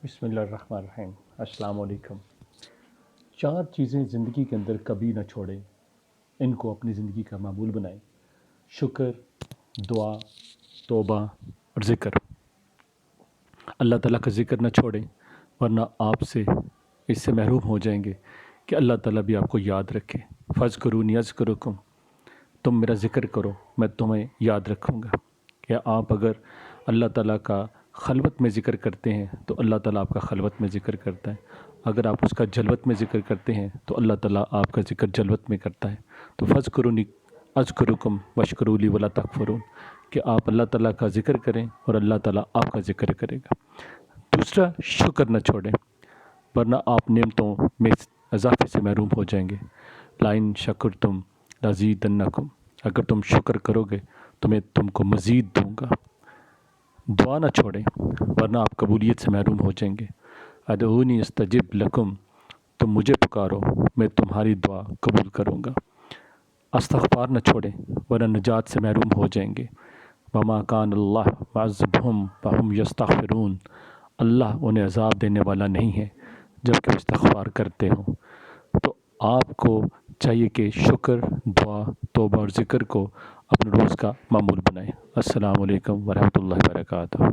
بسم اللہ الرحمن الرحیم۔ السلام علیکم۔ 4 چیزیں زندگی کے اندر کبھی نہ چھوڑیں، ان کو اپنی زندگی کا معمول بنائیں: شکر، دعا، توبہ اور ذکر۔ اللہ تعالیٰ کا ذکر نہ چھوڑیں، ورنہ آپ سے اس سے محروم ہو جائیں گے کہ اللہ تعالیٰ بھی آپ کو یاد رکھے۔ فاذکرونی اذکرکم، تم میرا ذکر کرو میں تمہیں یاد رکھوں گا۔ کہ آپ اگر اللہ تعالیٰ کا خلوت میں ذکر کرتے ہیں تو اللہ تعالیٰ آپ کا خلوت میں ذکر کرتا ہے، اگر آپ اس کا جلوت میں ذکر کرتے ہیں تو اللہ تعالیٰ آپ کا ذکر جلوت میں کرتا ہے۔ تو فاذکرونی اذکرکم واشکروا لی ولا تکفرون، کہ آپ اللہ تعالیٰ کا ذکر کریں اور اللہ تعالیٰ آپ کا ذکر کرے گا۔ دوسرا، شکر نہ چھوڑیں، ورنہ آپ نعمتوں میں اضافے سے محروم ہو جائیں گے۔ لئن شکرتم لازیدنکم، اگر تم شکر کرو گے تو میں تم کو مزید دوں گا۔ دعا نہ چھوڑیں، ورنہ آپ قبولیت سے محروم ہو جائیں گے۔ ادعونی استجب لکم، تم مجھے پکارو میں تمہاری دعا قبول کروں گا۔ استغفار نہ چھوڑیں، ورنہ نجات سے محروم ہو جائیں گے۔ وما کان اللہ معذبہم وہم یستغفرون، اللہ انہیں عذاب دینے والا نہیں ہے جبکہ وہ استغفار کرتے ہوں۔ تو آپ کو چاہیے کہ شکر، دعا، توبہ اور ذکر کو اپنے روز کا معمول بنائیں۔ السلام علیکم ورحمۃ اللہ وبرکاتہ۔